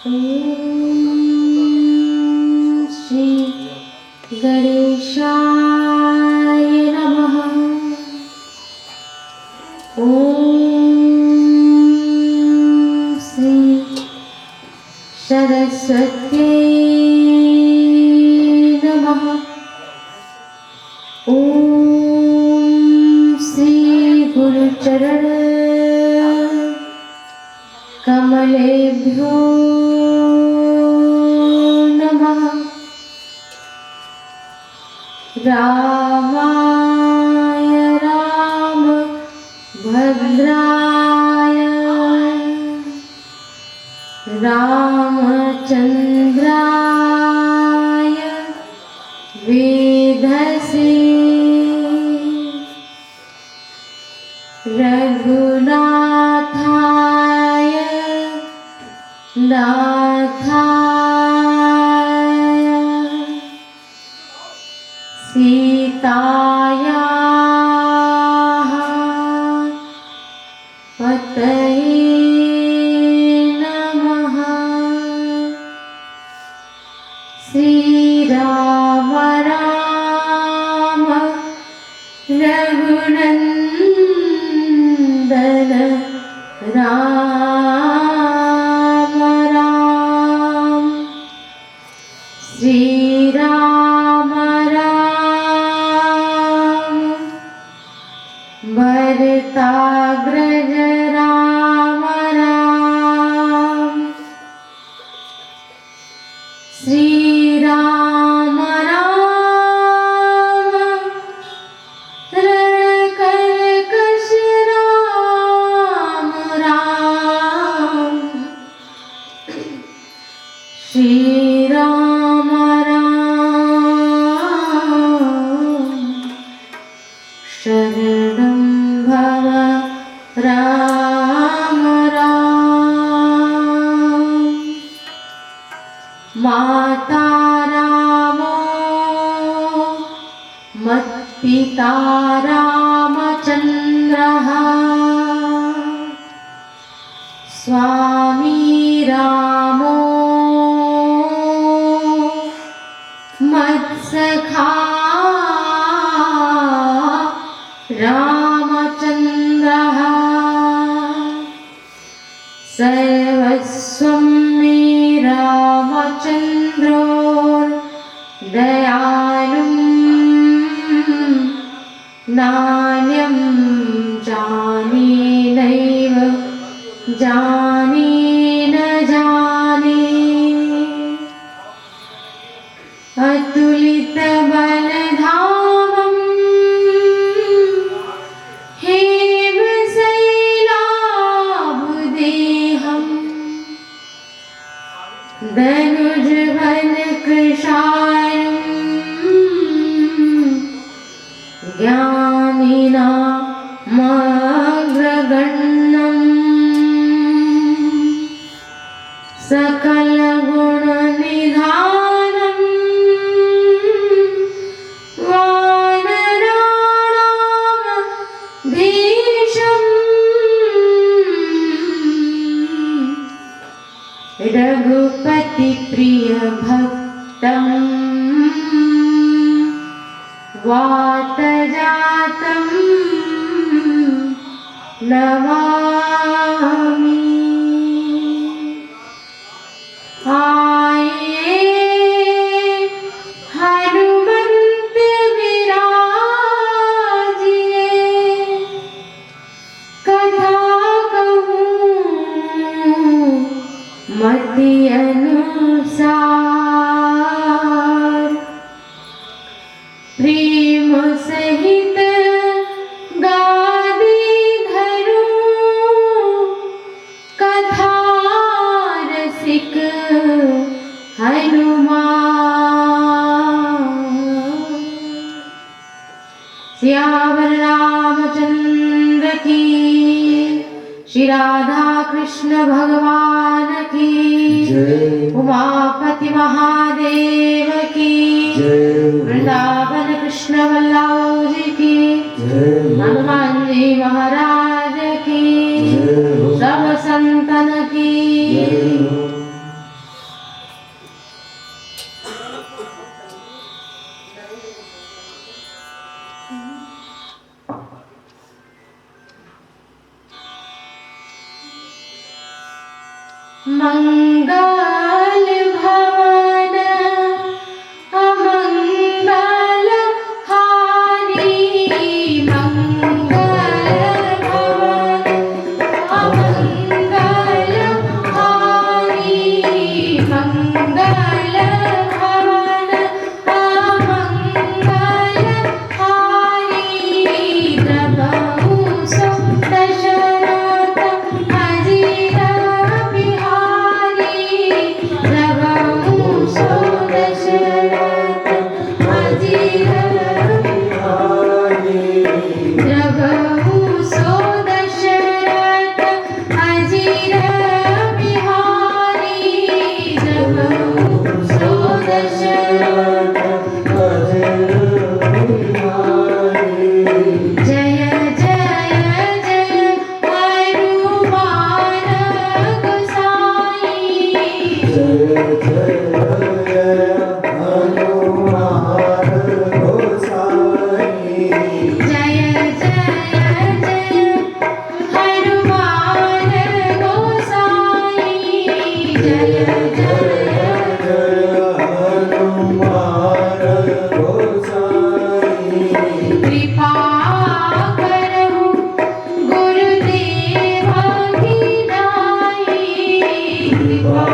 श्री गणेशाय नमः। श्री सरस्वत्यै नमः। श्री गुरुचरण कमलेभ्यो नमः। रामाय रामभद्राय रामचन्द्राय वेधसे रघुनाथाय नाथाय सीतायाः पतये नमः। श्रीराम राम रघुनन्दन राम राम। श्रीराम राम भरताग्रज राम राम। श्रीराम राम रणकर्कश राम राम। श्रीराम राम शरणं भव राम राम। माता रामो मत्पिता रामचन्द्रः। स्वामी रामो मत्सखा रामचन्द्रः। सर्वस्वं मे रामचन्द्रो दयालुं नान्यं जाने नैव जाने न जाने। अतुलितबलधामं हेमशैलाभदेहं दनुजवन कृशायं ज्ञानिनामग्रगण्यं सकलगुणनिधानं वानराणां धीशं। रघुपतिप्रियभक्तं वातजातं नमामि। आये हनुमन्त विराजिए कथा कहूँ मति अनुसार। प्रेम सहित गादी धरूं कथा रसिक हनुमान। सियावर रामचंद्र की, श्री राधा कृष्ण भगवान की, उमापति महादेव की, वृंदावन कृष्ण वल्लभ जी की, हनुमान जी महाराज की, सब संतन की। मंगल भवन अमंगल हारी मंगल भवन अमंगल हारी मंगल भवन अमंगल हारी द्रवहु सो दशरथ अजीर बिहारी द्रवहु सो दशरथ अजीर द्रवहु सो दशरथ अजीर बिहारी द्रवहु सो दशरथ जय जय जय हनुमान गोसाई जय जय जय हनुमान गोसाई जय जय कृपा करहु गुरुदेव की नाई कृपा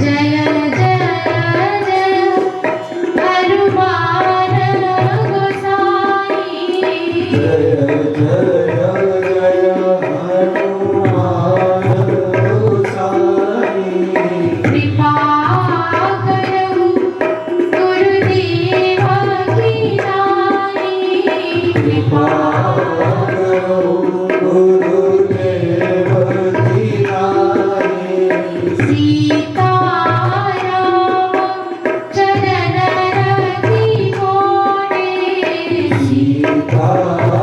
जय जय जय हनुमान गोसाई कृपा करहु गुरुदेव की नाई कृपा सीताराम चरण रखी मोरे सीताराम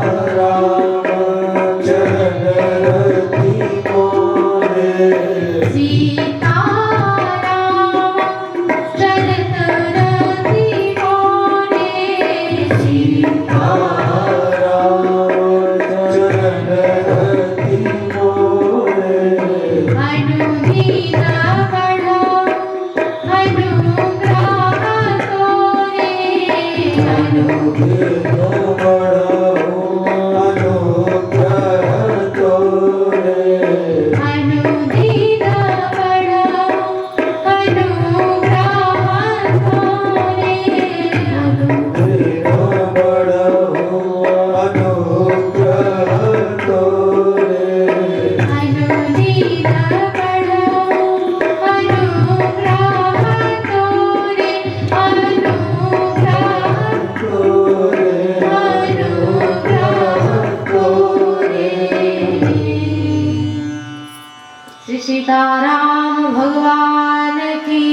चरित रखी मोरे अनुदीन बढ़ो अनुग्रह तोरे अनुदीन बढ़ो अनुग्रह तोरे अनुदीन बढ़ो अनुग्रह तोरे श्री सीताराम भगवान की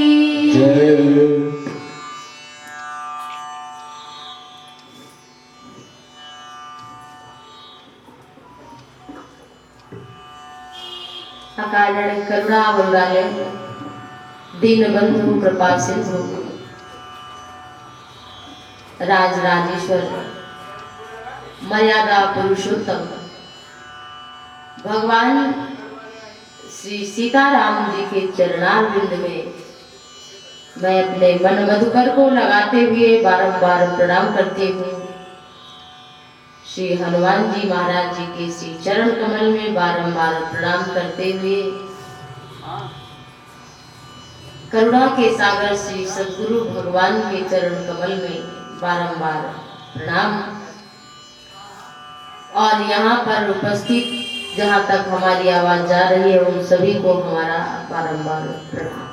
अकारण करुणा वराले दीन बंधु कृपा सिंधु राज राजेश्वर मर्यादा पुरुषोत्तम भगवान श्री सीताराम जी के चरणारविंद में मैं अपने मन मधुकर को लगाते हुए बारंबार प्रणाम करती हूँ। श्री हनुमान जी महाराज जी के श्री चरण कमल में बारंबार प्रणाम करते हुए करुणा के सागर श्री सद्गुरु भगवान के चरण कमल में बारंबार प्रणाम। और यहाँ पर उपस्थित जहाँ तक हमारी आवाज जा रही है उन सभी को हमारा बारंबार प्रणाम।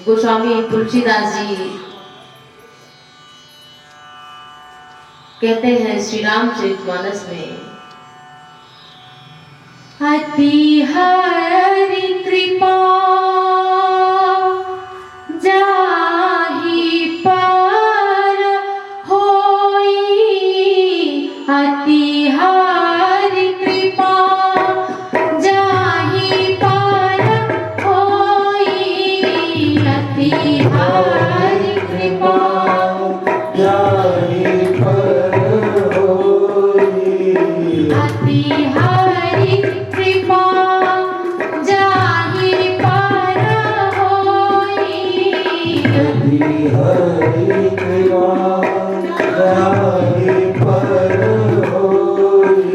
गोस्वामी तुलसीदास जी कहते हैं श्री रामचरितमानस में, अति हरि कृपा जाहि पर होई, अति हरि कृपा जाहि पर होई। हरि कृपा जाहि पर होई।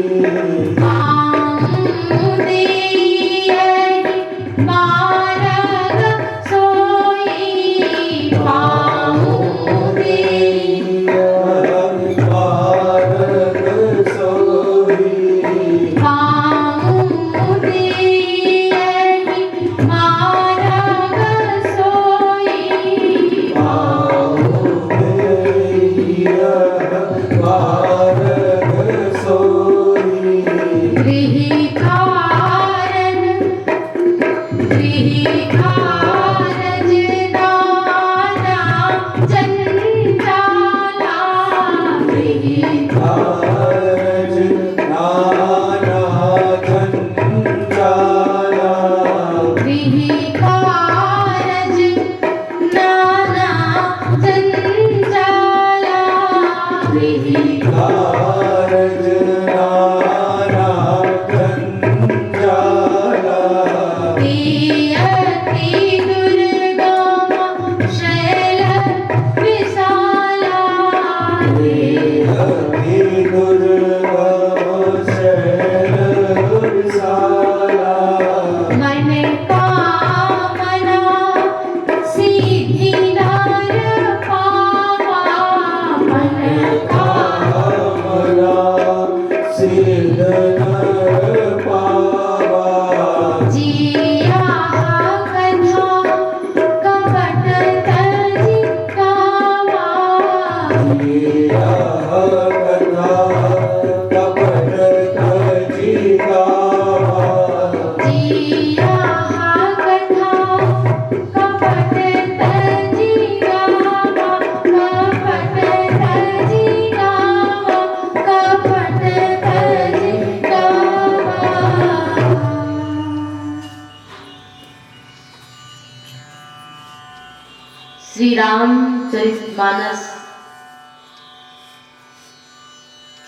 श्री रामचरितमानस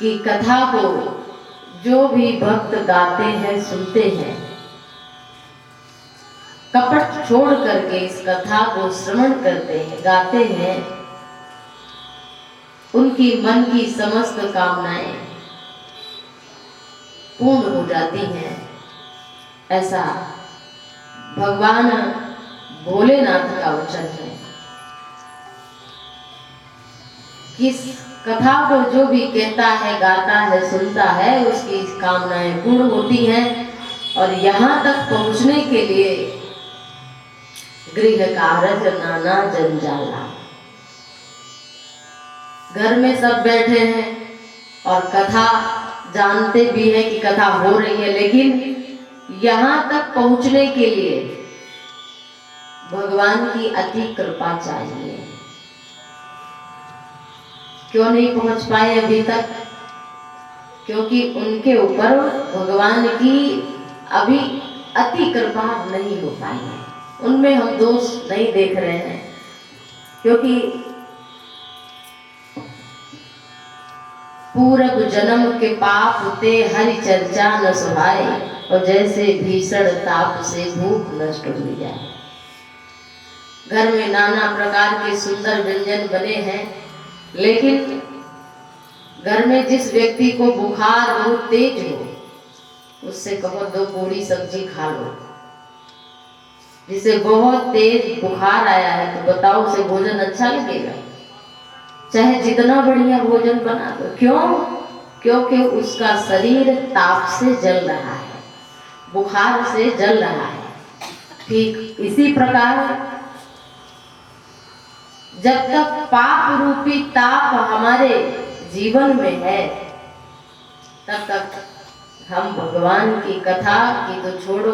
की कथा को जो भी भक्त गाते हैं, सुनते हैं, कपट छोड़ करके इस कथा को श्रवण करते हैं, गाते हैं, उनकी मन की समस्त कामनाएं पूर्ण हो जाती हैं। ऐसा भगवान भोलेनाथ का वचन है। इस कथा को जो भी कहता है, गाता है, सुनता है, उसकी कामनाएं पूर्ण होती हैं। और यहाँ तक पहुँचने के लिए गृह कारज नाना जंजाला, घर में सब बैठे हैं और कथा जानते भी हैं कि कथा हो रही है, लेकिन यहाँ तक पहुँचने के लिए भगवान की अति कृपा चाहिए। क्यों नहीं पहुंच पाए अभी तक? क्योंकि उनके ऊपर भगवान की अभी अति कृपा नहीं हो पाई है। उनमें हम दोष नहीं देख रहे हैं, क्योंकि पूर्व जन्म के पाप ते हरि चर्चा न सुहाए, और जैसे भीषण ताप से भूख नष्ट हो जाए। घर में नाना प्रकार के सुंदर व्यंजन बने हैं, लेकिन घर में जिस व्यक्ति को बुखार बहुत तेज हो, उससे कहो 2 पूरी सब्जी खा लो। जिसे बहुत तेज बुखार आया है तो बताओ उसे भोजन अच्छा लगेगा? चाहे जितना बढ़िया भोजन बना दो। क्यों? क्योंकि उसका शरीर ताप से जल रहा है, बुखार से जल रहा है। ठीक इसी प्रकार जब तक पाप रूपी ताप हमारे जीवन में है, तब तक हम भगवान की कथा की तो छोड़ो,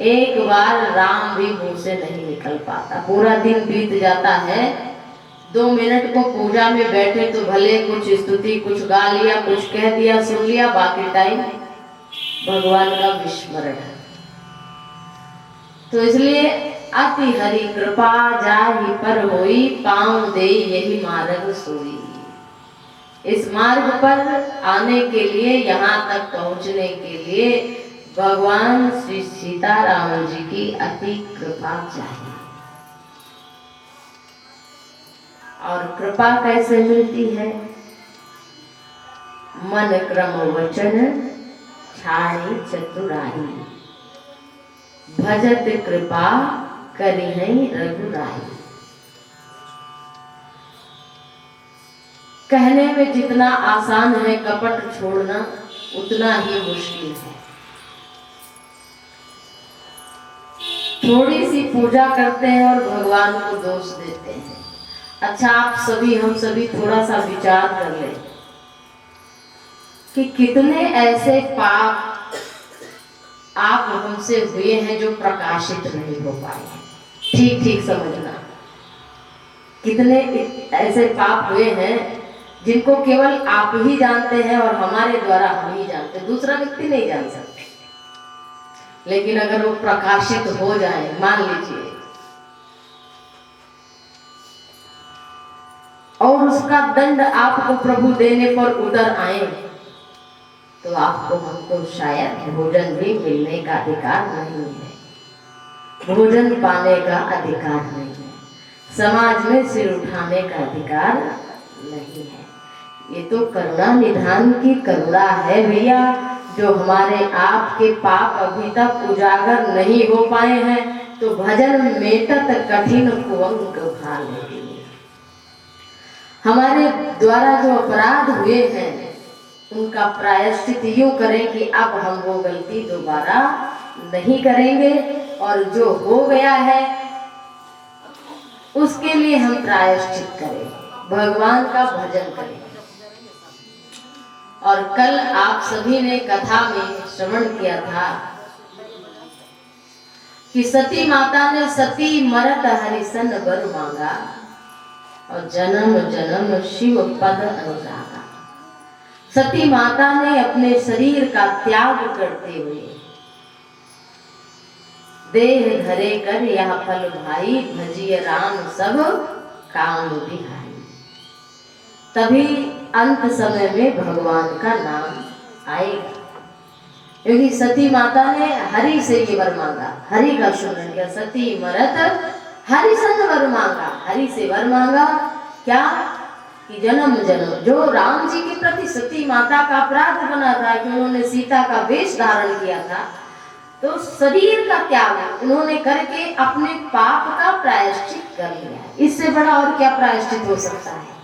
एक बार राम भी मुंह से नहीं निकल पाता। पूरा दिन बीत जाता है, 2 मिनट को पूजा में बैठे तो भले कुछ स्तुति, कुछ गा लिया, कुछ कह दिया, सुन लिया, बाकी टाइम भगवान का विस्मरण है। तो इसलिए अति हरि कृपा जाहि पर होई, पाँव दे यही मार्ग सोई। इस मार्ग पर आने के लिए, यहाँ तक पहुँचने के लिए भगवान श्री सीताराम जी की अति कृपा चाहिए। और कृपा कैसे मिलती है? मन क्रम वचन छाड़े चतुराई, भजत कृपा करिहै रघुराई। कहने में जितना आसान है कपट छोड़ना, उतना ही मुश्किल है। थोड़ी सी पूजा करते हैं और भगवान को दोष देते हैं। अच्छा, आप सभी हम सभी थोड़ा सा विचार कर लें कि कितने ऐसे पाप आप हमसे हुए हैं जो प्रकाशित नहीं हो पाए हैं। ठीक ठीक समझना, कितने ऐसे पाप हुए हैं जिनको केवल आप ही जानते हैं और हमारे द्वारा हम ही जानते हैं, दूसरा व्यक्ति नहीं जान सकते। लेकिन अगर वो प्रकाशित हो जाए, मान लीजिए, और उसका दंड आपको प्रभु देने पर उतर आए, तो आपको हमको शायद भोजन भी मिलने का अधिकार नहीं है, भोजन पाने का अधिकार नहीं है, समाज में सिर उठाने का अधिकार नहीं है। ये तो करुणा निधान की करुणा है भैया, जो हमारे आपके पाप अभी तक उजागर नहीं हो पाए हैं, तो भजन मेटत कठिन कुअंग भाले। हमारे द्वारा जो अपराध हुए हैं उनका प्रायश्चित यूं करें कि अब हम वो गलती दोबारा नहीं करेंगे, और जो हो गया है उसके लिए हम प्रायश्चित करें, भगवान का भजन करें। और कल आप सभी ने कथा में श्रवण किया था कि सती माता ने सती मरत हरिसन वर मांगा, और जन्म जन्म शिव पद अनुरागा। सती माता ने अपने शरीर का त्याग करते हुए देह धरे कर यह फल भाई, भजिय राम सब काम बिहाई। तभी अंत समय में भगवान का नाम आएगा, क्योंकि सती माता ने हरि से ये वर मांगा, हरि का सुमरन किया। सती मरत हरि सन वर मांगा, हरि से वर मांगा क्या कि जन्म जन्म, जो राम जी के प्रति सती माता का अपराध बना था कि उन्होंने सीता का वेश धारण किया था, तो शरीर का त्याग उन्होंने करके अपने पाप का प्रायश्चित कर लिया। इससे बड़ा और क्या प्रायश्चित हो सकता है?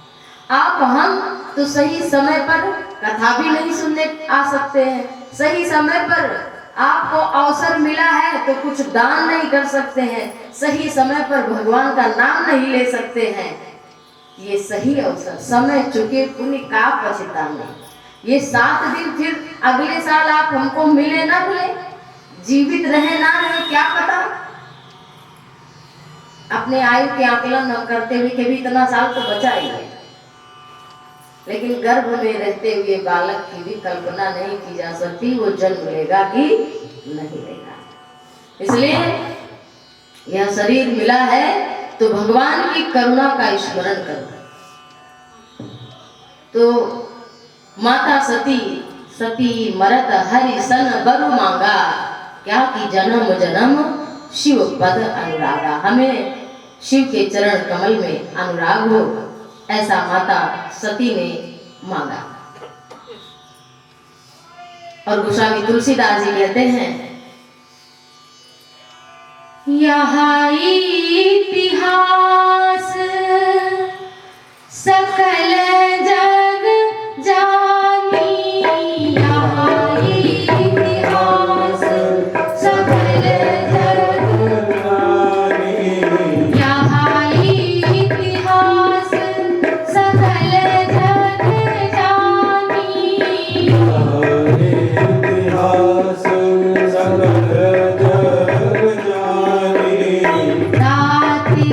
आप हम तो सही समय पर कथा भी नहीं सुनने आ सकते हैं, सही समय पर आपको अवसर मिला है तो कुछ दान नहीं कर सकते हैं, सही समय पर भगवान का नाम नहीं ले सकते हैं। ये सही अवसर, समय चुके पुण्य का पछताने। ये 7 दिन फिर अगले साल आप हमको मिले ना मिले, जीवित रहे ना रहे, क्या पता। अपने आयु के आकलन करते हुए कि भी इतना साल तो बचा ही है, लेकिन गर्भ में रहते हुए बालक की भी कल्पना नहीं की जा सकती, वो जन्म लेगा कि नहीं लेगा। इसलिए यह शरीर मिला है तो भगवान की करुणा का स्मरण करो। तो माता सती मरत हरि सन वर मांगा, क्या कि जन्म जन्म शिव पद अनुरागा। हमें शिव के चरण कमल में अनुराग हो, ऐसा माता सती ने मांगा। और गोस्वामी तुलसीदास जी कहते हैं, यहाँ इतिहास सकल जग जानी, यहाँ इतिहास सकल जग जानी, यहाँ इतिहास सकल जग जानी, इतिहास सकल जग जानी। रात्रि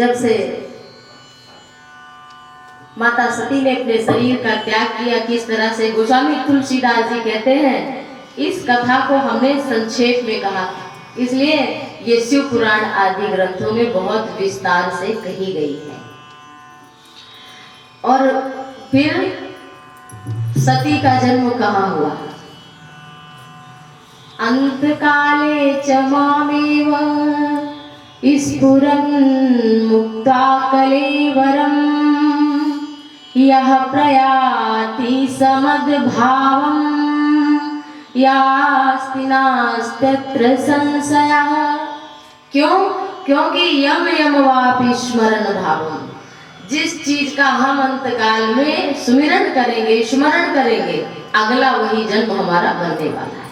जब से माता सती ने अपने शरीर का त्याग किया, किस तरह से गोस्वामी तुलसीदास जी कहते हैं, इस कथा को हमने संक्षेप में कहा, इसलिए ये शिव पुराण आदि ग्रंथों में बहुत विस्तार से कही गई है। और फिर सती का जन्म कहाँ हुआ? अंतकाले च मामेव स्फुरन् मुक्ता कलेवरम् यः प्रयाति समद्भावम् यास्ति नास्त्यत्र संशयः। क्यों? क्योंकि यम यम वापि स्मरण भावम्, जिस चीज का हम अंतकाल में सुमिरन करेंगे, स्मरण करेंगे, अगला वही जन्म हमारा बनने वाला है।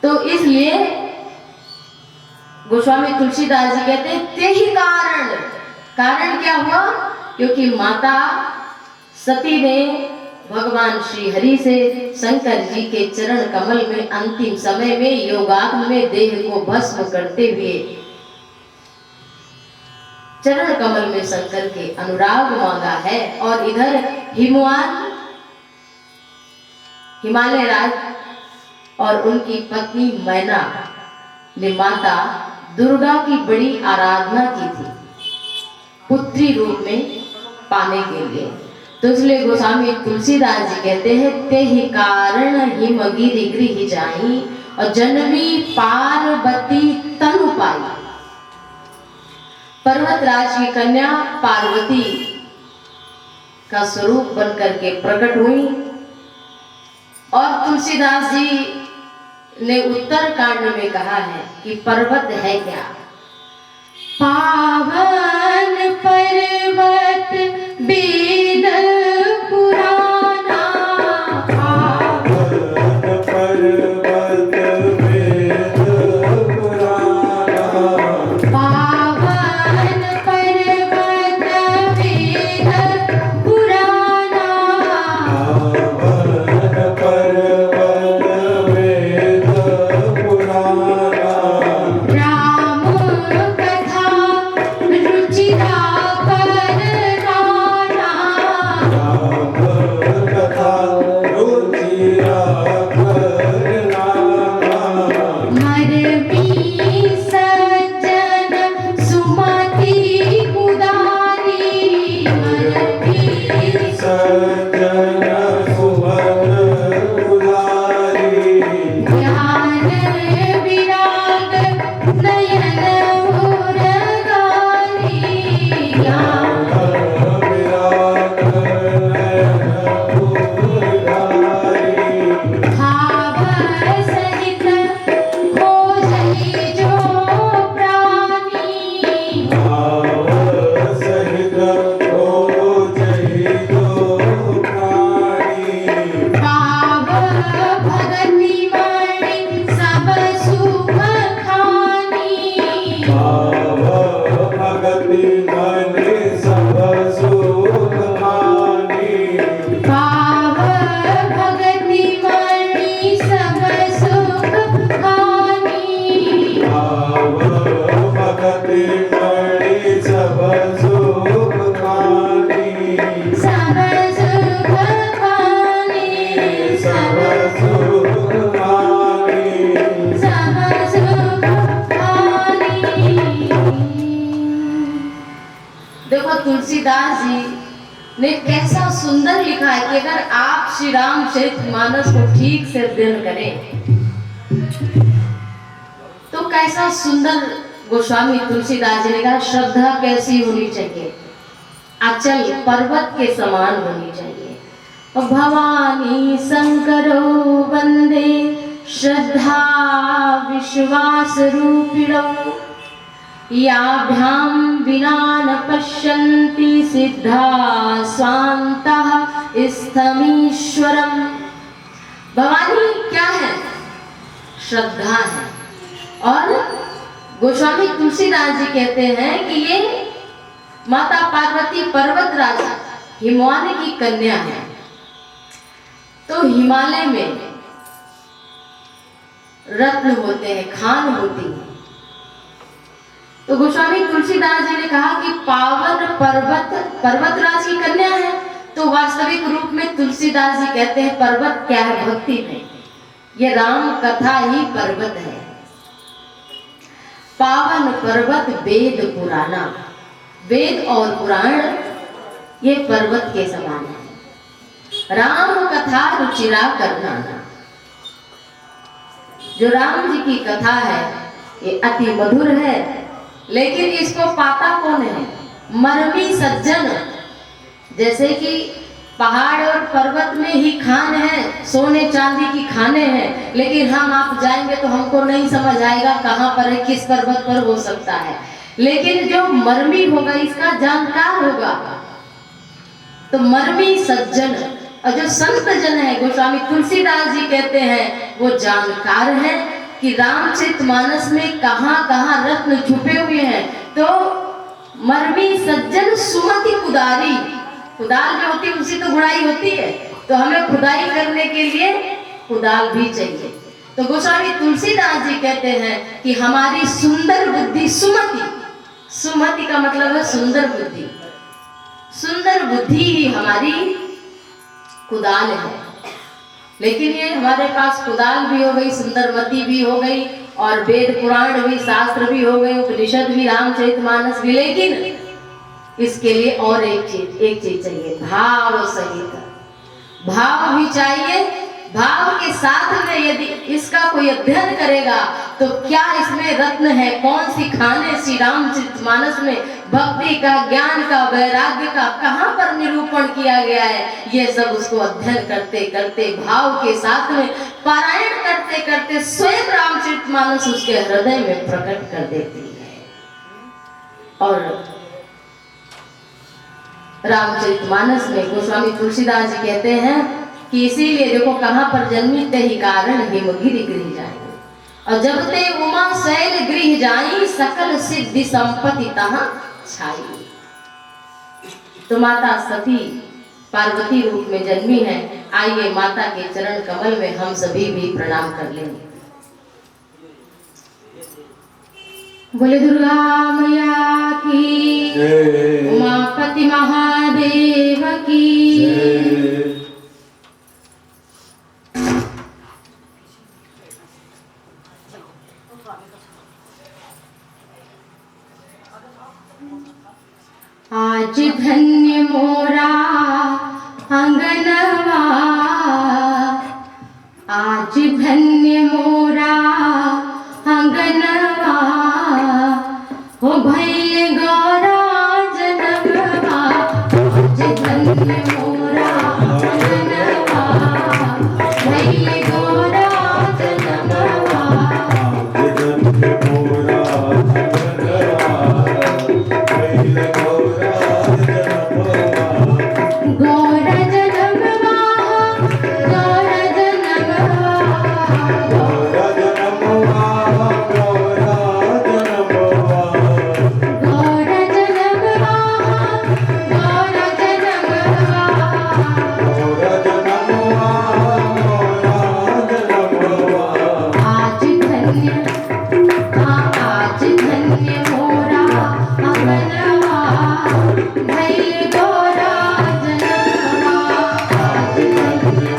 तो इसलिए गोस्वामी तुलसीदास जी कहते हैं ते ही कारण। कारण क्या हुआ? क्योंकि माता सती ने भगवान श्री हरि से शंकर जी के चरण कमल में अंतिम समय में योगाग्नि में देह को भस्म करते हुए चरण कमल में शंकर के अनुराग मांगा है। और इधर हिमालय राज और उनकी पत्नी मैना ने माता दुर्गा की बड़ी आराधना की थी पुत्री रूप में पाने के लिए। तो इसलिए गोस्वामी तुलसीदास जी कहते हैं ते ही कारण हिमगिरि गृह जाई और जनमी पार्वती तनु पाई। पर्वतराज की कन्या पार्वती का स्वरूप बनकर के प्रकट हुई। और तुलसीदास जी ने उत्तर कांड में कहा है कि पर्वत है क्या? पावन पर्वत वेद पुराना, पावन पर्वत वेद पुराना, पावन पर्वत वेद पुराना, पावन पर्वत वेद पुराना, राम कथा रुचिरा करनाना, राम कथा रुचिरा करनाना, मरमी सज्जन सुमति उदारी, मरमी सज्जन सुमन उदारी, ज्ञान विराग नयन उरगारी, ज्ञान विराग नयन उदारी, भाव सहित खोजहि जो प्राणी, भाव सहित खोजहि जो प्राणी, भाव भगति मणि सब सुख खानी, भाव भगति मनि सब सुख हानि, भाव भगति मणि सब सुख खानी, भाव भगति मणि सब सुख हानि, सब सुख खानी, सब सुख हानि, सब सुख खानी। देखो तुलसीदास जी ने कैसा सुंदर लिखा है कि अगर आप श्री रामचरितमानस को ठीक से अध्ययन करें तो कैसा सुंदर गोस्वामी तुलसीदास जी ने कहा श्रद्धा कैसी होनी चाहिए, अचल पर्वत के समान होनी चाहिए। और भवानी शंकरो वंदे श्रद्धा विश्वास रूपिणो याभ्याम विना न पश्यन्ति सिद्धा स्वान्तः स्थमीश्वरम। भवानी क्या है? श्रद्धा है। और गोस्वामी तुलसीदास जी कहते हैं कि ये माता पार्वती पर्वत राजा हिमवान की कन्या है। तो हिमालय में रत्न होते हैं, खान होती है, तो गोस्वामी तुलसीदास जी ने कहा कि पावन पर्वत पर्वतराज की कन्या है। तो वास्तविक रूप में तुलसीदास जी कहते हैं पर्वत क्या है, भक्ति नहीं, ये राम कथा ही पर्वत है। पावन पर्वत वेद पुराना, वेद और पुराण ये पर्वत के समान है। राम कथा रुचिरा करना, जो राम जी की कथा है ये अति मधुर है, लेकिन इसको पाता कौन है? मर्मी सज्जन। जैसे कि पहाड़ और पर्वत में ही खान है, सोने चांदी की खाने हैं, लेकिन हम आप जाएंगे तो हमको नहीं समझ आएगा कहाँ पर है, किस पर्वत पर हो सकता है। लेकिन जो मर्मी होगा इसका जानकार होगा, तो मर्मी सज्जन। और जो संत जन है, गोस्वामी तुलसीदास जी कहते हैं वो जानकार है कि रामचरितमानस में कहाँ कहाँ रत्न छुपे हुए हैं। तो मर्मी सज्जन सुमति कुदारी, कुदाल जो होती है उसी तो गुड़ाई होती है, तो हमें खुदाई करने के लिए कुदाल भी चाहिए। तो गोस्वामी तुलसीदास जी कहते हैं कि हमारी सुंदर बुद्धि, सुमति, सुमति का मतलब है सुंदर बुद्धि, सुंदर बुद्धि ही हमारी कुदाल है। लेकिन ये हमारे पास कुदाल भी हो गई, सुंदरमती भी हो गई, और वेद पुराण भी, शास्त्र भी हो गए, उपनिषद भी, रामचरितमानस भी, लेकिन इसके लिए और एक चीज चाहिए, भाव सहित। भाव भी चाहिए। भाव के साथ में यदि इसका कोई अध्ययन करेगा तो क्या इसमें रत्न है, कौन सी खाने श्री रामचरितमानस में भक्ति का, ज्ञान का, वैराग्य का कहाँ पर निरूपण किया गया है, ये सब उसको अध्ययन करते करते, भाव के साथ में पारायण करते करते स्वयं रामचरितमानस उसके हृदय में प्रकट कर देती है। और रामचरितमानस में गोस्वामी तुलसीदास जी कहते हैं कि इसीलिए देखो कहाँ पर जन्मी ते ही कारण हिमगिरि गृह जाए, और जब ते उमा शैल गृह जाई, सकल सिद्धि संपत्ति तहाँ छाई। तो माता सती पार्वती रूप में जन्मी है। आइए माता के चरण कमल में हम सभी भी प्रणाम कर लेंगे। बोले दुर्गा मैया की, उमापति महादेव की। आज धन्य मोरा अंगनवा, आज धन्य मोरा अंगनवा, हो भैल गौरा जनमवा। आज धन्य मोरा अंगनवा, भैल गौरा जनमवा। आज धन्य मोरा अंगनवा, भैल गौरा जनमवा। गौरा जनमवा, गौरा जनमवा, गौरा जनमवा, गौरा जनमवा। गौरा जनमवा, गौरा जनमवा। गौरा जनमवा, गौरा जनमवा। आज धन्य, आज धन्य मोरा अंगनवा, भैल गौरा जनमवा। आज धन्य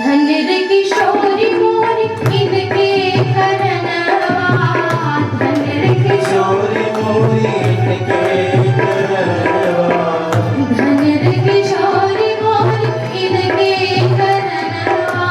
धन्य रे किशोरी मोरी इनके करनवा, धन्य रे किशोरी, धन्य रे किशोरी मोरी इनके करनवा।